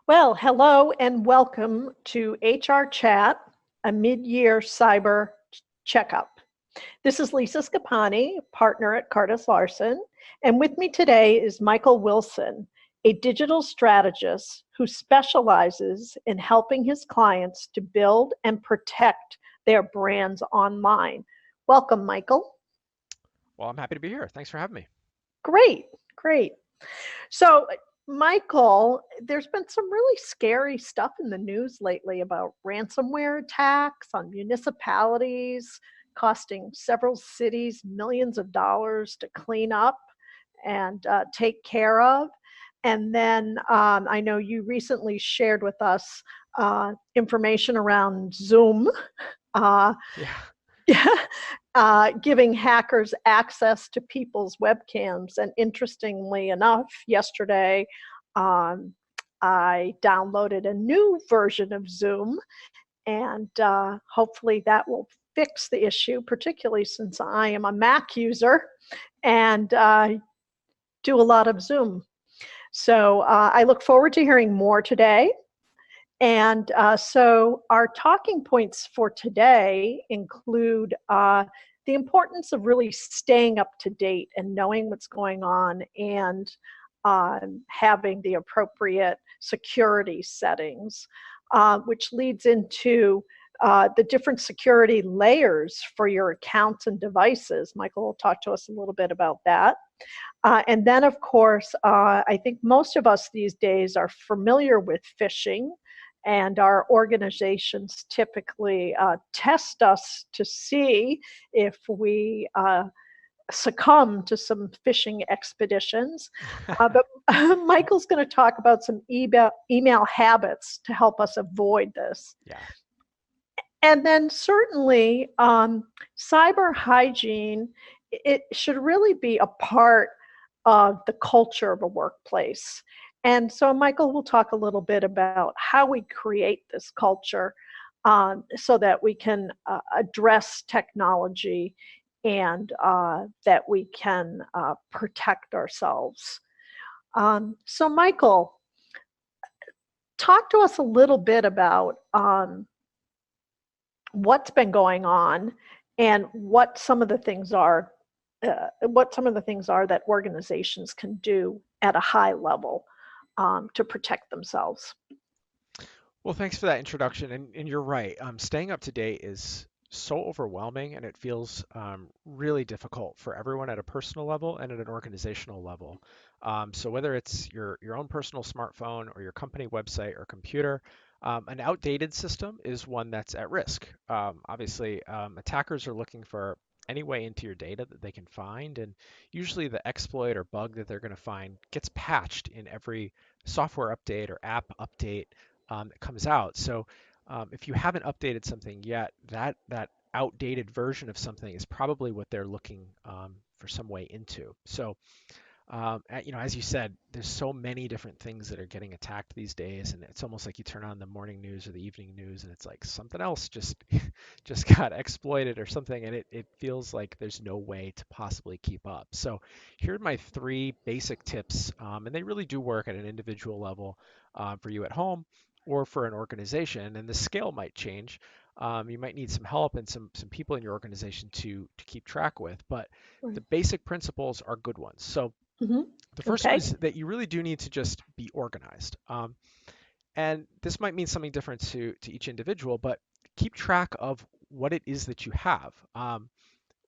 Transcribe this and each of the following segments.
Well, hello and welcome to HR Chat, a mid-year cyber checkup. This is Leesa Schipani, partner at KardasLarson, and with me today is Michael Wilson, a digital strategist who specializes in helping his clients to build and protect their brands online. Welcome, Michael. Well, I'm happy to be here. Thanks for having me. Great, great. So, Michael, there's been some really scary stuff in the news lately about ransomware attacks on municipalities, costing several cities millions of dollars to clean up and take care of. And then I know you recently shared with us information around Zoom. Uh, Yeah. Giving hackers access to people's webcams. And interestingly enough, yesterday um, I downloaded a new version of Zoom, and hopefully that will fix the issue, particularly since I am a Mac user and do a lot of Zoom. So I look forward to hearing more today. And so our talking points for today include the importance of really staying up to date and knowing what's going on and having the appropriate security settings, which leads into the different security layers for your accounts and devices. Michael will talk to us a little bit about that. And then, of course, I think most of us these days are familiar with phishing, and our organizations typically test us to see if we succumb to some phishing expeditions. But Michael's going to talk about some email habits to help us avoid this. Yeah. And then certainly cyber hygiene, it should really be a part of the culture of a workplace. And so Michael will talk a little bit about how we create this culture so that we can address technology and that we can protect ourselves. So Michael, talk to us a little bit about what's been going on and what some of the things are that organizations can do at a high level to protect themselves. Well, thanks for that introduction. And you're right. Staying up to date is so overwhelming and it feels really difficult for everyone at a personal level and at an organizational level. So whether it's your own personal smartphone or your company website or computer, an outdated system is one that's at risk. Obviously, attackers are looking for any way into your data that they can find, and usually the exploit or bug that they're going to find gets patched in every software update or app update that comes out. So if you haven't updated something yet, that outdated version of something is probably what they're looking for some way into. So as you said, there's so many different things that are getting attacked these days, and it's almost like you turn on the morning news or the evening news, and it's like something else just just got exploited or something, and it feels like there's no way to possibly keep up. So here are my three basic tips, and they really do work at an individual level for you at home or for an organization, and the scale might change. You might need some help and some people in your organization to keep track with, but the Right. basic principles are good ones. So Mm-hmm. the first one Okay. is that you really do need to just be organized. And this might mean something different to each individual, but keep track of what it is that you have.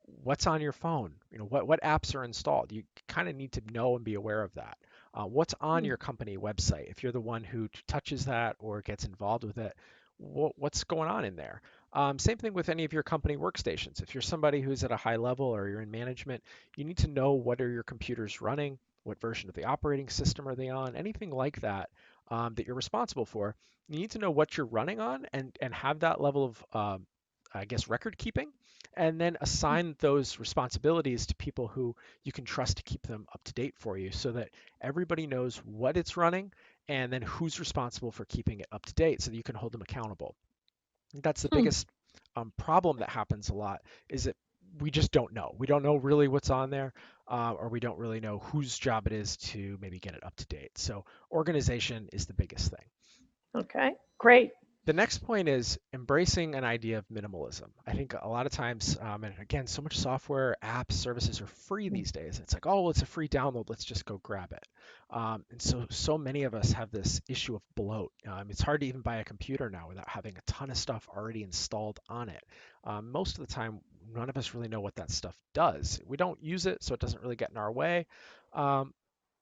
What's on your phone? What apps are installed? You kind of need to know and be aware of that. What's on Mm. your company website? If you're the one who touches that or gets involved with it, what's going on in there? Same thing with any of your company workstations. If you're somebody who's at a high level or you're in management, you need to know what are your computers running, what version of the operating system are they on, anything like that that you're responsible for. You need to know what you're running on and have that level of I guess record keeping, and then assign those responsibilities to people who you can trust to keep them up to date for you so that everybody knows what it's running and then who's responsible for keeping it up to date so that you can hold them accountable. That's the Hmm. biggest problem that happens a lot is that we just don't know. We don't know really what's on there, or we don't really know whose job it is to maybe get it up to date. So organization is the biggest thing. Okay, great. The next point is embracing an idea of minimalism. I think a lot of times, and again, so much software, apps, services are free these days. It's like, oh, well, it's a free download. Let's just go grab it. And so many of us have this issue of bloat. It's hard to even buy a computer now without having a ton of stuff already installed on it. Most of the time, none of us really know what that stuff does. We don't use it, so it doesn't really get in our way. Um,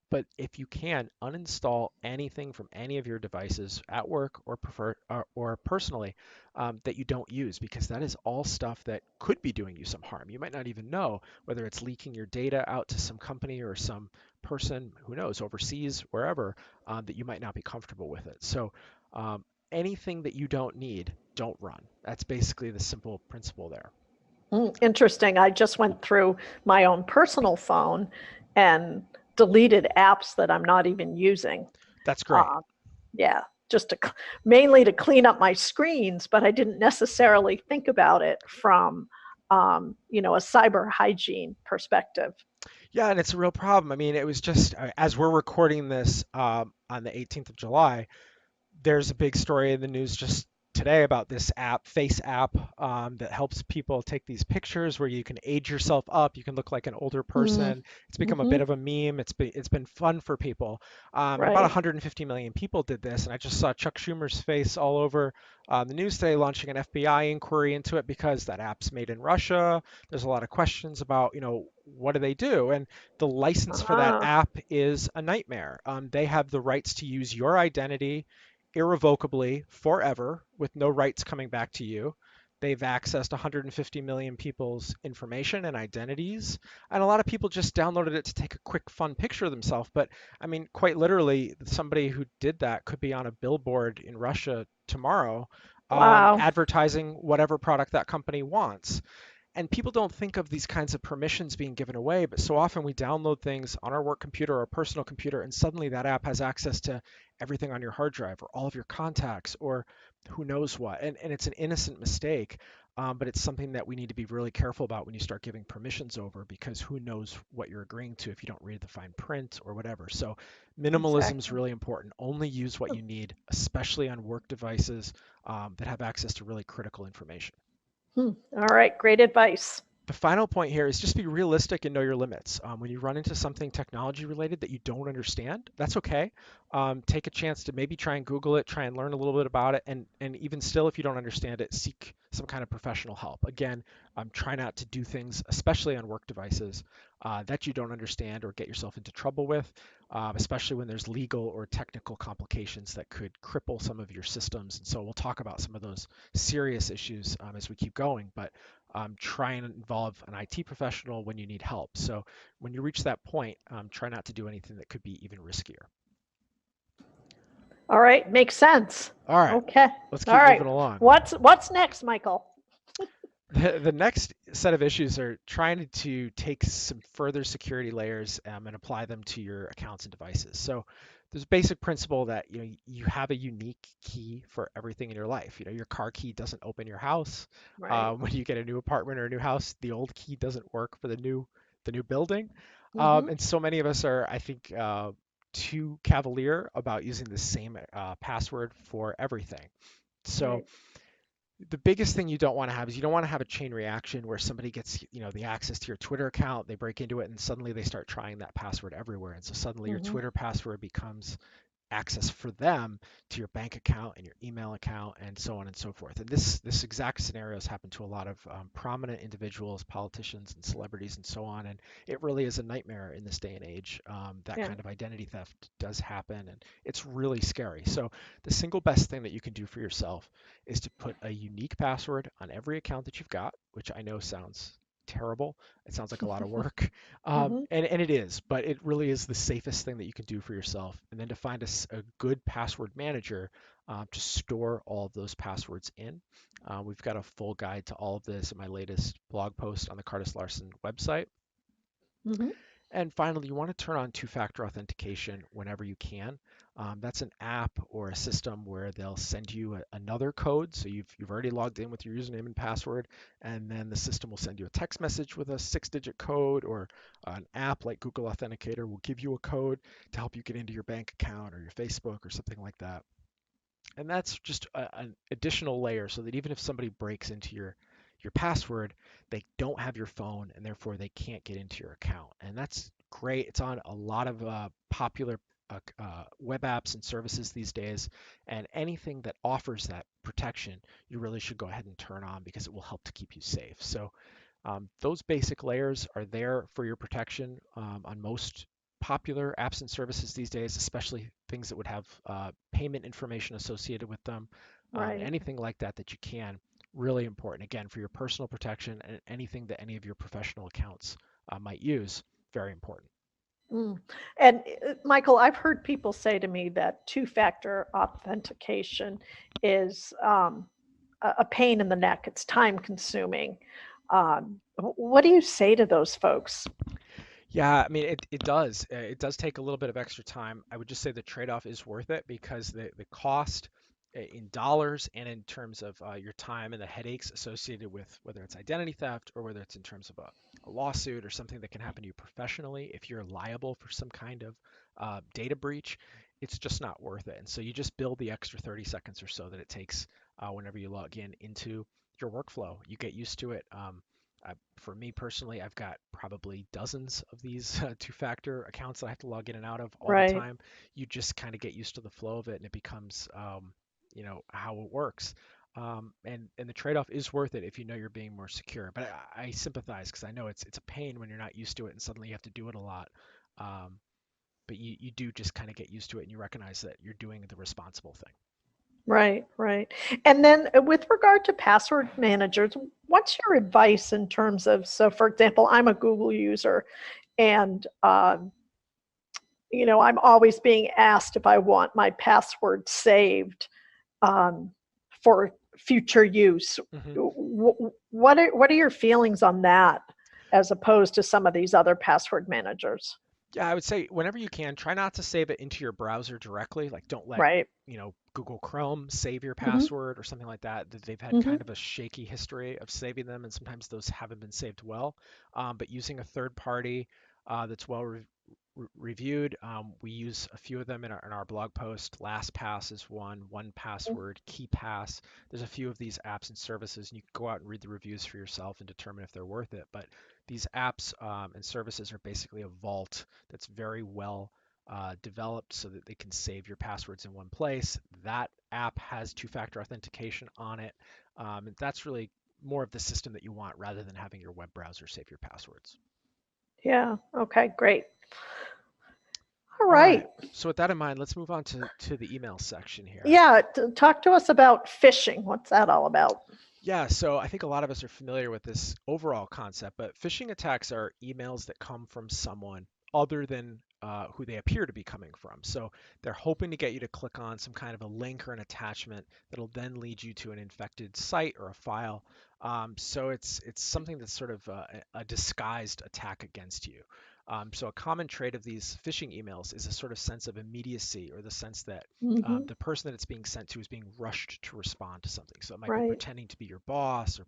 but if you can, uninstall anything from any of your devices at work or personally that you don't use, because that is all stuff that could be doing you some harm. You might not even know whether it's leaking your data out to some company or some person, who knows, overseas, wherever, that you might not be comfortable with it. So anything that you don't need, don't run. That's basically the simple principle there. Interesting. I just went through my own personal phone and deleted apps that I'm not even using. That's great. Uh, yeah, just to mainly to clean up my screens, but I didn't necessarily think about it from a cyber hygiene perspective. Yeah, and it's a real problem. I mean, it was just as we're recording this on the 18th of July, there's a big story in the news just today about this app, Face app, that helps people take these pictures where you can age yourself up. You can look like an older Mm, person. It's become a bit hmm. of a meme. It's been fun for people. And about Right. 150 million people did this. And I just saw Chuck Schumer's face all over the news today, launching an FBI inquiry into it because that app's made in Russia. There's a lot of questions about, what do they do? And the license for that Ah, app is a nightmare. They have the rights to use your identity irrevocably forever with no rights coming back to you. They've accessed 150 million people's information and identities. And a lot of people just downloaded it to take a quick, fun picture of themselves. But I mean, quite literally, somebody who did that could be on a billboard in Russia tomorrow, wow. advertising whatever product that company wants. And people don't think of these kinds of permissions being given away, but so often we download things on our work computer or personal computer, and suddenly that app has access to everything on your hard drive or all of your contacts or who knows what. And it's an innocent mistake, but it's something that we need to be really careful about when you start giving permissions over, because who knows what you're agreeing to if you don't read the fine print or whatever. So minimalism is Exactly. really important. Only use what you need, especially on work devices that have access to really critical information. All right, great advice. The final point here is just be realistic and know your limits. When you run into something technology related that you don't understand, that's okay. Take a chance to maybe try and Google it, try and learn a little bit about it, and even still, if you don't understand it, seek some kind of professional help. Again, try not to do things, especially on work devices, that you don't understand or get yourself into trouble with, especially when there's legal or technical complications that could cripple some of your systems. And so we'll talk about some of those serious issues as we keep going. But try and involve an IT professional when you need help. So when you reach that point, try not to do anything that could be even riskier. All right, makes sense. All right, Okay. let's All keep right. moving along. What's next, Michael? The next set of issues are trying to take some further security layers and apply them to your accounts and devices. So there's a basic principle that you have a unique key for everything in your life. Your car key doesn't open your house. Right. When you get a new apartment or a new house, the old key doesn't work for the new building. Mm-hmm. And so many of us are, I think, too cavalier about using the same password for everything. So Right. the biggest thing you don't want to have is you don't want to have a chain reaction where somebody gets, the access to your Twitter account, they break into it, and suddenly they start trying that password everywhere. And so suddenly your Mm-hmm. Twitter password becomes access for them to your bank account and your email account and so on and so forth. And this exact scenario has happened to a lot of prominent individuals, politicians, and celebrities, and so on. And it really is a nightmare in this day and age. That Yeah. kind of identity theft does happen, and it's really scary. So the single best thing that you can do for yourself is to put a unique password on every account that you've got, which I know sounds terrible. It sounds like a lot of work. Mm-hmm. And it is, but it really is the safest thing that you can do for yourself. And then to find a good password manager to store all of those passwords in. We've got a full guide to all of this in my latest blog post on the KardasLarson website. Mm-hmm. And finally, you want to turn on two-factor authentication whenever you can. That's an app or a system where they'll send you another code. So you've already logged in with your username and password, and then the system will send you a text message with a six-digit code, or an app like Google Authenticator will give you a code to help you get into your bank account or your Facebook or something like that. And that's just an additional layer so that even if somebody breaks into your password, they don't have your phone and therefore they can't get into your account. And that's great. It's on a lot of popular web apps and services these days. And anything that offers that protection, you really should go ahead and turn on because it will help to keep you safe. So those basic layers are there for your protection on most popular apps and services these days, especially things that would have payment information associated with them. Right. Anything like that that you can, really important. Again, for your personal protection and anything that any of your professional accounts might use, very important. Mm. And Michael, I've heard people say to me that two-factor authentication is a pain in the neck. It's time consuming. What do you say to those folks? Yeah, I mean, it does. It does take a little bit of extra time. I would just say the trade-off is worth it because the cost in dollars and in terms of your time and the headaches associated with whether it's identity theft or whether it's in terms of a lawsuit or something that can happen to you professionally, if you're liable for some kind of data breach, it's just not worth it. And so you just build the extra 30 seconds or so that it takes whenever you log in into your workflow. You get used to it. For me personally, I've got probably dozens of these two-factor accounts that I have to log in and out of all the Right. time. You just kind of get used to the flow of it, and it becomes, how it works. And the trade-off is worth it if you know you're being more secure. But I sympathize because I know it's a pain when you're not used to it and suddenly you have to do it a lot. Um, but you do just kind of get used to it and you recognize that you're doing the responsible thing. Right, right. And then with regard to password managers, what's your advice in terms of, so for example, I'm a Google user and, I'm always being asked if I want my password saved um, for future use. hmm What are your feelings on that as opposed to some of these other password managers? Yeah, I would say whenever you can, try not to save it into your browser directly. Like, don't let, Right. Google Chrome save your Hmm. password or something like that. They've had Hmm. kind of a shaky history of saving them, and sometimes those haven't been saved well. But using a third party that's well reviewed, we use a few of them in our blog post. LastPass is one Password, KeyPass. There's a few of these apps and services, and you can go out and read the reviews for yourself and determine if they're worth it. But these apps and services are basically a vault that's very well developed so that they can save your passwords in one place. That app has two-factor authentication on it. And that's really more of the system that you want rather than having your web browser save your passwords. Yeah. Okay. Great. All All right. right. So with that in mind, let's move on to the email section here. Yeah. Talk to us about phishing. What's that all about? Yeah, so I think a lot of us are familiar with this overall concept, but phishing attacks are emails that come from someone other than who they appear to be coming from. So they're hoping to get you to click on some kind of a link or an attachment that'll then lead you to an infected site or a file. So it's something that's sort of a disguised attack against you. So a common trait of these phishing emails is a sort of sense of immediacy or the sense that Hmm. the person that it's being sent to is being rushed to respond to something. So it might be Right. pretending to be your boss or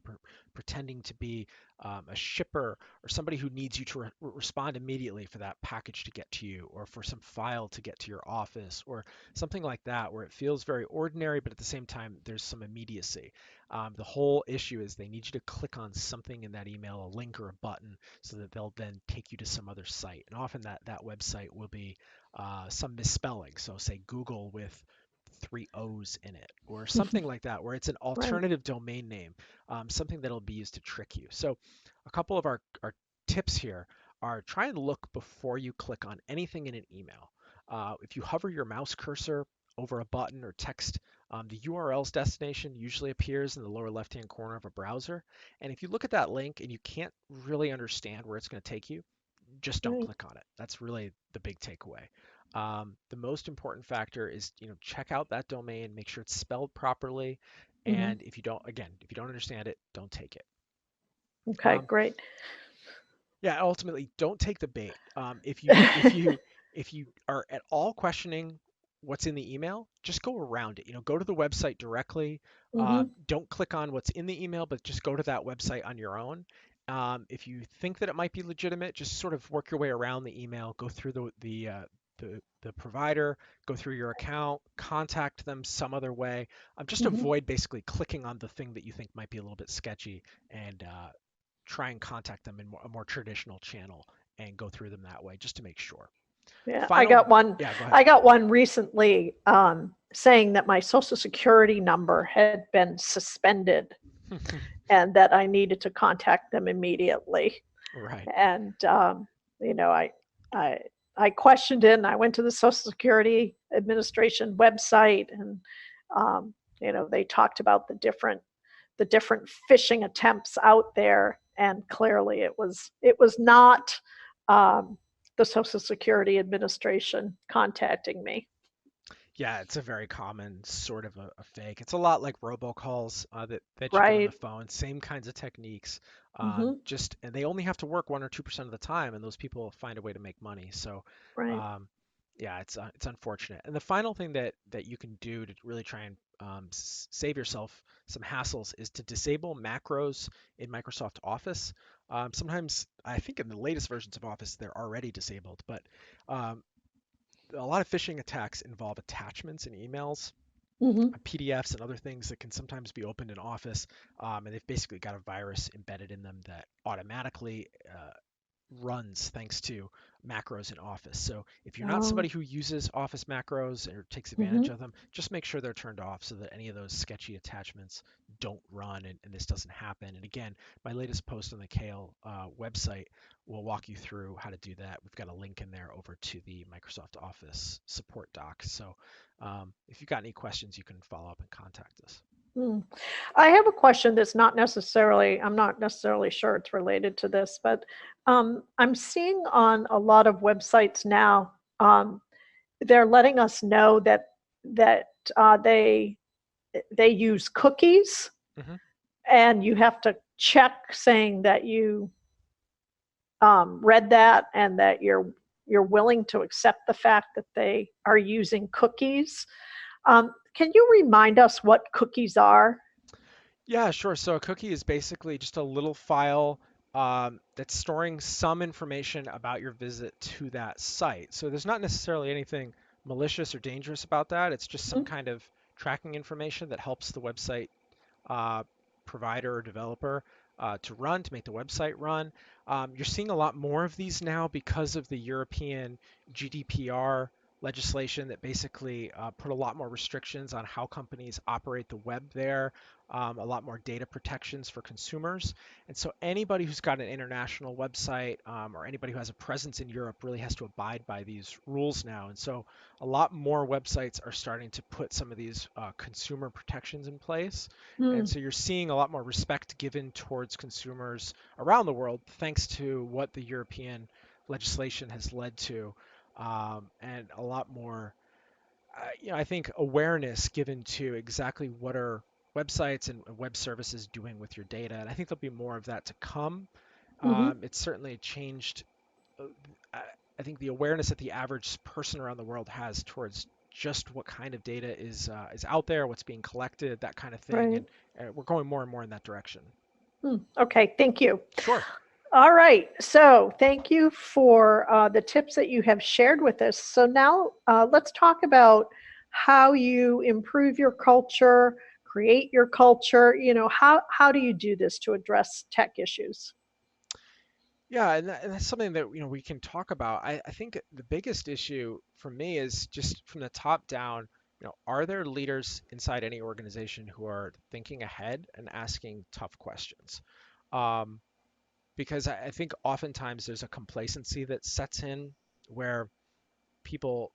pretending to be a shipper or somebody who needs you to respond immediately for that package to get to you or for some file to get to your office or something like that where it feels very ordinary, but at the same time, there's some immediacy. The whole issue is they need you to click on something in that email, a link or a button, so that they'll then take you to some other site. And often that website will be some misspelling. So say Google with three O's in it or something like that, where it's an Right. alternative domain name, something that'll be used to trick you. So a couple of our tips here are try and look before you click on anything in an email. If you hover your mouse cursor over a button or text, the URL's destination usually appears in the lower left-hand corner of a browser. And if you look at that link and you can't really understand where it's going to take you, just don't Right. click on it. That's really the big takeaway. The most important factor is, check out that domain, make sure it's spelled properly, Hmm. and if you don't understand it, don't take it. Okay. Um, Great. yeah, ultimately, don't take the bait. If you are at all questioning what's in the email, just go around it. Go to the website directly. Hmm. Don't click on what's in the email, but just go to that website on your own. If you think that it might be legitimate, just sort of work your way around the email, go through the the provider, go through your account, contact them some other way. Just Hmm. avoid basically clicking on the thing that you think might be a little bit sketchy, and try and contact them in a more traditional channel and go through them that way just to make sure. Yeah, I Final, got one. yeah, go ahead. I got one recently saying that my social security number had been suspended and that I needed to contact them immediately. Right. And you know, I I questioned it, and I went to the Social Security Administration website, and they talked about the different phishing attempts out there, and clearly it was not um, the Social Security Administration contacting me. Yeah, it's a very common sort of a fake. It's a lot like robocalls that you get on the Right. phone. Same kinds of techniques. Hmm. Just and they only have to work 1 or 2% of the time, and those people find a way to make money. So, Right. um, yeah, it's unfortunate. And the final thing that you can do to really try and save yourself some hassles is to disable macros in Microsoft Office. Sometimes I think in the latest versions of Office they're already disabled, but um, a lot of phishing attacks involve attachments in emails, Hmm. PDFs, and other things that can sometimes be opened in Office, and they've basically got a virus embedded in them that automatically runs thanks to macros in Office. So if you're not Oh. somebody who uses Office macros or takes advantage Hmm. of them, just make sure they're turned off so that any of those sketchy attachments don't run and this doesn't happen. And again, my latest post on the Kale website will walk you through how to do that. We've got a link in there over to the Microsoft Office support doc. So if you've got any questions, you can follow up and contact us. Hmm. I have a question that's not necessarily, I'm not necessarily sure it's related to this, but I'm seeing on a lot of websites now, they're letting us know that they use cookies, Hmm. and you have to check saying that you read that and that you're willing to accept the fact that they are using cookies. Can you remind us what cookies are? Yeah, sure. So a cookie is basically just a little file that's storing some information about your visit to that site. So there's not necessarily anything malicious or dangerous about that. It's just some Mhm. kind of tracking information that helps the website uh, provider or developer to run, to make the website run. You're seeing a lot more of these now because of the European GDPR legislation that basically put a lot more restrictions on how companies operate the web there, a lot more data protections for consumers. And so anybody who's got an international website or anybody who has a presence in Europe really has to abide by these rules now. And so a lot more websites are starting to put some of these consumer protections in place. And Mm. so you're seeing a lot more respect given towards consumers around the world, thanks to what the European legislation has led to, and a lot more, I think, awareness given to exactly what are websites and web services doing with your data. And I think there'll be more of that to come. Hmm. It's certainly changed. uh, I I think the awareness that the average person around the world has towards just what kind of data is out there, what's being collected, that kind of thing, Right. and we're going more and more in that direction. Mm. Okay, thank you. Sure. All right, so thank you for the tips that you have shared with us. So now let's talk about how you improve your culture, create your culture. How do you do this to address tech issues? Yeah, and that's something that we can talk about. I think the biggest issue for me is just from the top down. Are there leaders inside any organization who are thinking ahead and asking tough questions? Um, because I think oftentimes there's a complacency that sets in where people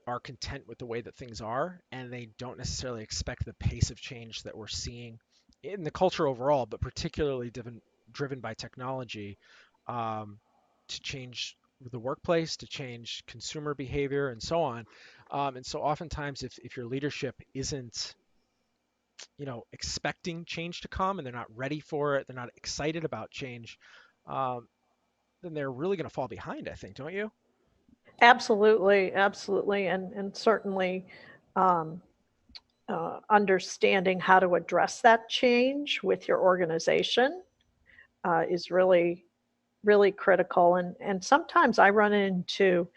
are content with the way that things are and they don't necessarily expect the pace of change that we're seeing in the culture overall, but particularly driven by technology, um, to change the workplace, to change consumer behavior, and so on. And so oftentimes, if your leadership isn't expecting change to come and they're not ready for it, they're not excited about change, um, then they're really going to fall behind, I think, don't you? Absolutely, absolutely, and certainly um, understanding how to address that change with your organization is really, really critical. And sometimes I run into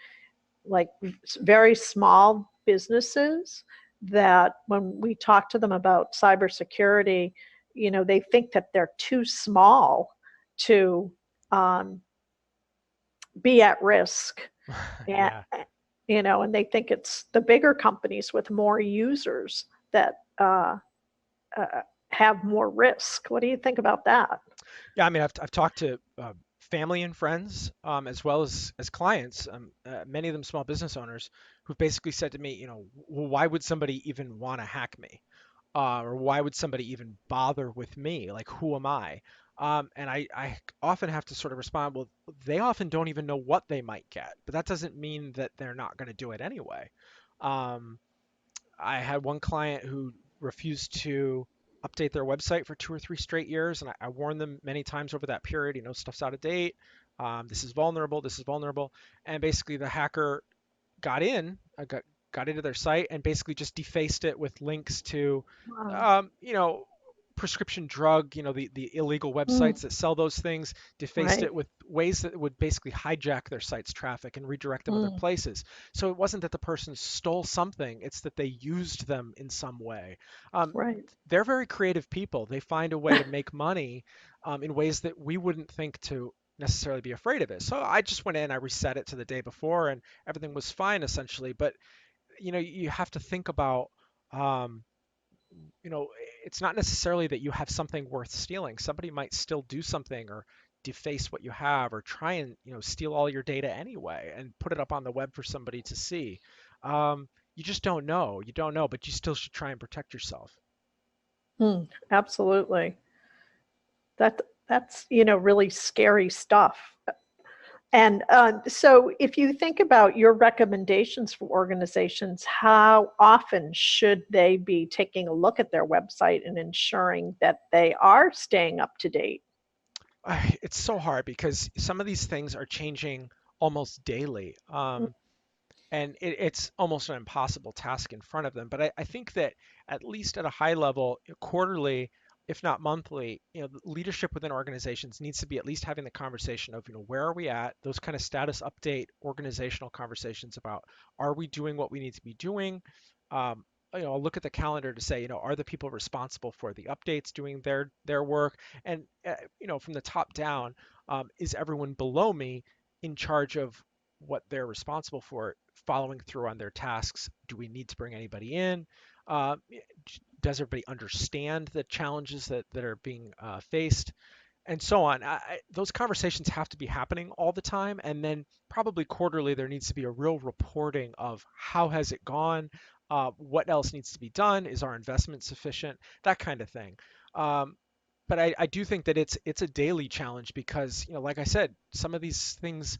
like very small businesses that when we talk to them about cybersecurity, they think that they're too small to um, be at risk. And, Yeah. and they think it's the bigger companies with more users that uh, have more risk. What do you think about that? Yeah, I mean, I've talked to family and friends, as well as clients, many of them small business owners, who've basically said to me, well, why would somebody even want to hack me? Or why would somebody even bother with me? Like, who am I? And I often have to sort of respond, well, they often don't even know what they might get, but that doesn't mean that they're not going to do it anyway. Um, I had one client who refused to update their website for 2 or 3 straight years, and I warned them many times over that period. Stuff's out of date. This is vulnerable. This is vulnerable. And basically, the hacker got in, got into their site and basically just defaced it with links to, Wow. um, you know, prescription drug, the illegal Mm, websites that sell those things, defaced right. it with ways that would basically hijack their site's traffic and redirect them other Mm, places. So it wasn't that the person stole something, it's that they used them in some way. Um, right. they're very creative people. They find a way to make money in ways that we wouldn't think to necessarily be afraid of it. So I just went in, I reset it to the day before, and everything was fine essentially. But you have to think about, um, you know, it's not necessarily that you have something worth stealing. Somebody might still do something or deface what you have or try and, steal all your data anyway and put it up on the web for somebody to see. You just don't know. You don't know, but you still should try and protect yourself. Absolutely. That's really scary stuff. And so, if you think about your recommendations for organizations, how often should they be taking a look at their website and ensuring that they are staying up to date? It's so hard because some of these things are changing almost daily. And it's almost an impossible task in front of them. But I think that at least at a high level, quarterly, if not monthly, the leadership within organizations needs to be at least having the conversation of, where are we at? Those kind of status update organizational conversations about, are we doing what we need to be doing? Um, I'll look at the calendar to say, are the people responsible for the updates doing their work? And from the top down, is everyone below me in charge of what they're responsible for, following through on their tasks? Do we need to bring anybody in? Uh, does everybody understand the challenges that are being faced? And so on. Those conversations have to be happening all the time, and then probably quarterly there needs to be a real reporting of how has it gone, what else needs to be done, is our investment sufficient, that kind of thing. Um, but I do think that it's a daily challenge because, like I said, some of these things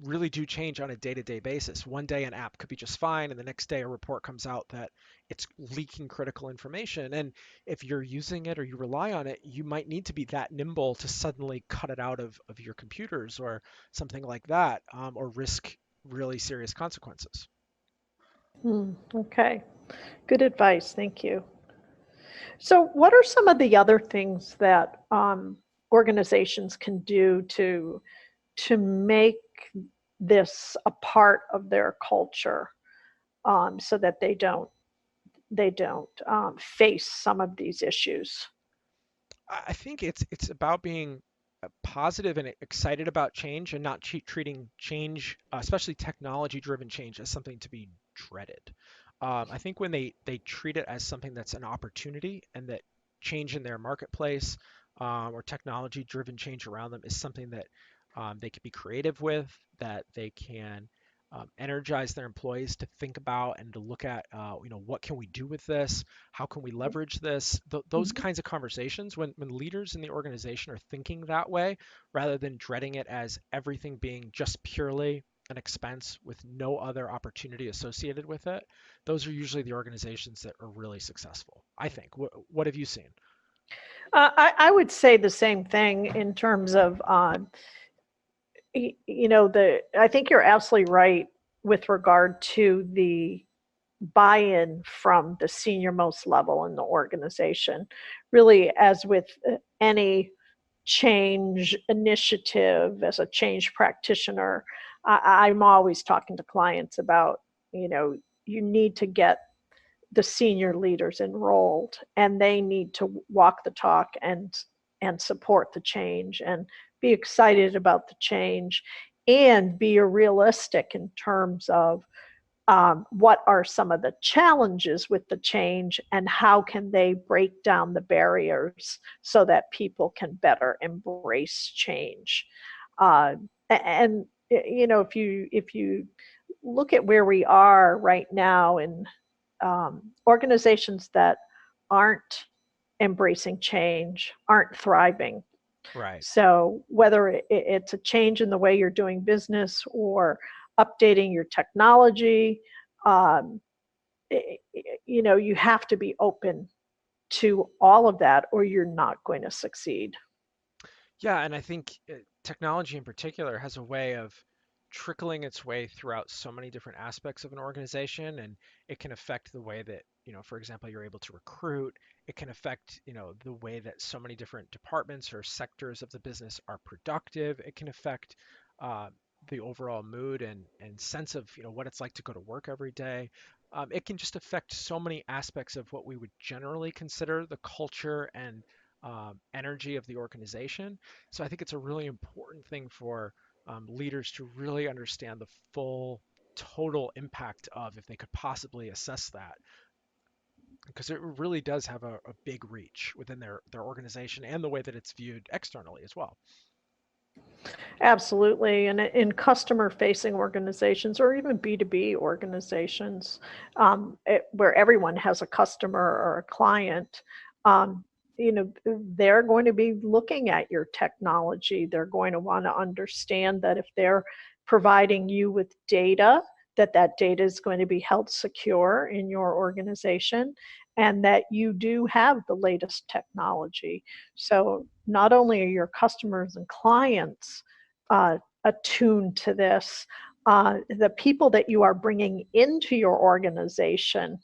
really do change on a day-to-day basis. One day an app could be just fine, and the next day a report comes out that it's leaking critical information. And if you're using it or you rely on it, you might need to be that nimble to suddenly cut it out of your computers or something like that, or risk really serious consequences. Okay, good advice. Thank you. So, what are some of the other things that organizations can do to make this a part of their culture, so that they don't face some of these issues? I think it's about being positive and excited about change and not treating change, especially technology-driven change, as something to be dreaded. I think when they treat it as something that's an opportunity and that change in their marketplace, or technology-driven change around them is something that they can be creative with, that they can energize their employees to think about and to look at, what can we do with this? How can we leverage this? Those Mhm. kinds of conversations, when leaders in the organization are thinking that way, rather than dreading it as everything being just purely an expense with no other opportunity associated with it, those are usually the organizations that are really successful, I think. What have you seen? I would say the same thing in terms of, the. I think you're absolutely right with regard to the buy-in from the senior most level in the organization. Really, as with any change initiative, as a change practitioner, I'm always talking to clients about, you know, you need to get the senior leaders enrolled, and they need to walk the talk and support the change and be excited about the change and be realistic in terms of what are some of the challenges with the change and how can they break down the barriers so that people can better embrace change. uh, and you know, if you look at where we are right now in organizations that aren't embracing change aren't thriving. Right. So whether it's a change in the way you're doing business or updating your technology, um, you know, you have to be open to all of that or you're not going to succeed. Yeah, and I think technology in particular has a way of trickling its way throughout so many different aspects of an organization, and it can affect the way that, for example, you're able to recruit. It can affect, the way that so many different departments or sectors of the business are productive. It can affect uh, the overall mood and sense of, what it's like to go to work every day. It can just affect so many aspects of what we would generally consider the culture and energy of the organization. So I think it's a really important thing for leaders to really understand the full total impact of, if they could possibly assess that, because it really does have a big reach within their organization and the way that it's viewed externally as well. Absolutely. And in customer facing organizations or even B2B organizations, where everyone has a customer or a client, um, you know, they're going to be looking at your technology. They're going to want to understand that if they're providing you with data, that that data is going to be held secure in your organization and that you do have the latest technology. So not only are your customers and clients attuned to this, the people that you are bringing into your organization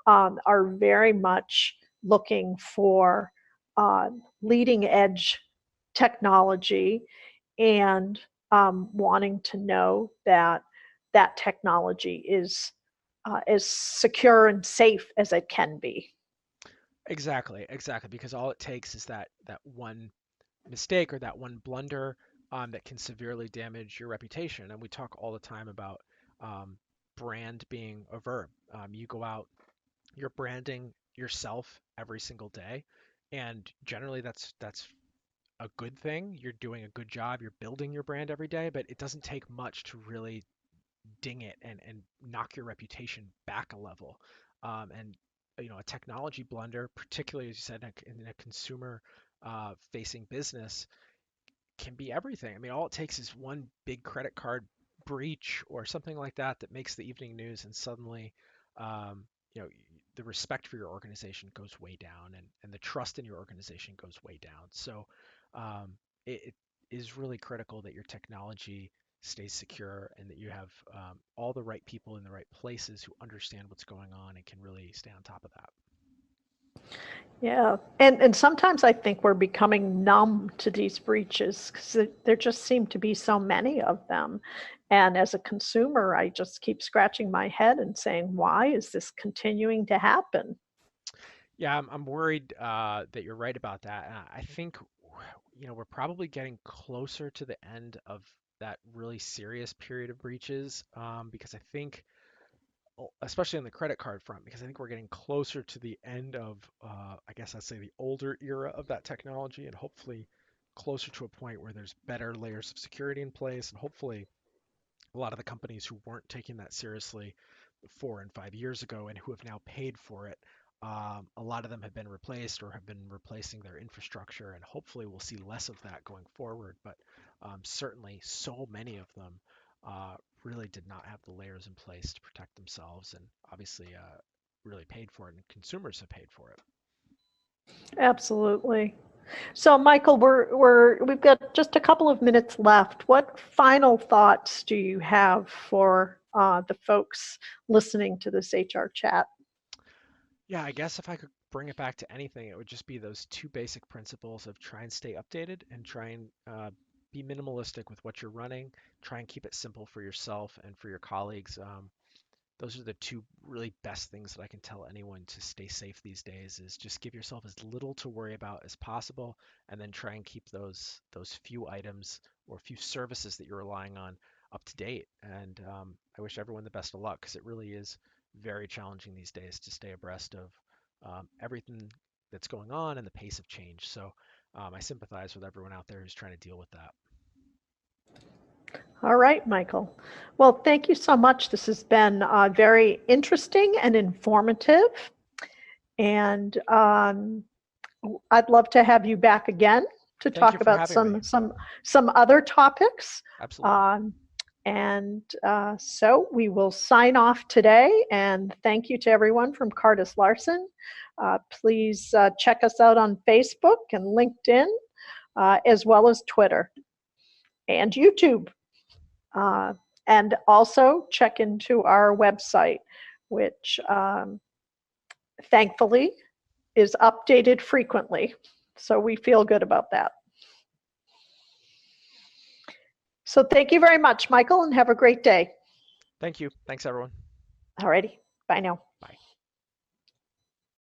are very much looking for leading edge technology and wanting to know that that technology is as secure and safe as it can be. Exactly, exactly, because all it takes is that one mistake or that one blunder that can severely damage your reputation. And we talk all the time about um, brand being a verb. You go out, you're branding yourself every single day, and generally that's a good thing. You're doing a good job. You're building your brand every day, but it doesn't take much to really ding it and knock your reputation back a level. And a technology blunder, particularly as you said in a consumer facing business, can be everything. I mean, all it takes is one big credit card breach or something like that that makes the evening news, and suddenly, um, you know, the respect for your organization goes way down, and the trust in your organization goes way down. So, it is really critical that your technology stays secure and that you have all the right people in the right places who understand what's going on and can really stay on top of that. Yeah, and sometimes I think we're becoming numb to these breaches because there just seem to be so many of them. And as a consumer, I just keep scratching my head and saying, why is this continuing to happen? Yeah, I'm worried that you're right about that. And I think, we're probably getting closer to the end of that really serious period of breaches, because I think, especially on the credit card front, because I think we're getting closer to the end of, I guess I'd say, the older era of that technology, and hopefully closer to a point where there's better layers of security in place, and hopefully a lot of the companies who weren't taking that seriously 4 and 5 years ago and who have now paid for it, a lot of them have been replaced or have been replacing their infrastructure, and hopefully we'll see less of that going forward. But certainly, so many of them uh, really did not have the layers in place to protect themselves, and obviously really paid for it, and consumers have paid for it. Absolutely. So, Michael, we've got just a couple of minutes left. What final thoughts do you have for the folks listening to this HR chat? Yeah, I guess if I could bring it back to anything, it would just be those two basic principles of try and stay updated and try and be minimalistic with what you're running. Try and keep it simple for yourself and for your colleagues. Those are the two really best things that I can tell anyone to stay safe these days is just give yourself as little to worry about as possible and then try and keep those few items or few services that you're relying on up to date. And I wish everyone the best of luck because it really is very challenging these days to stay abreast of everything that's going on and the pace of change. So I sympathize with everyone out there who's trying to deal with that. All right, Michael. Well, thank you so much. This has been very interesting and informative. And I'd love to have you back again to Thank you talk for about having me. some other topics. Absolutely. And so we will sign off today. And thank you to everyone from KardasLarson. Please check us out on Facebook and LinkedIn, as well as Twitter and YouTube. And also check into our website, which thankfully is updated frequently. So we feel good about that. So thank you very much, Michael, and have a great day. Thank you. Thanks, everyone. Alrighty, bye now. Bye.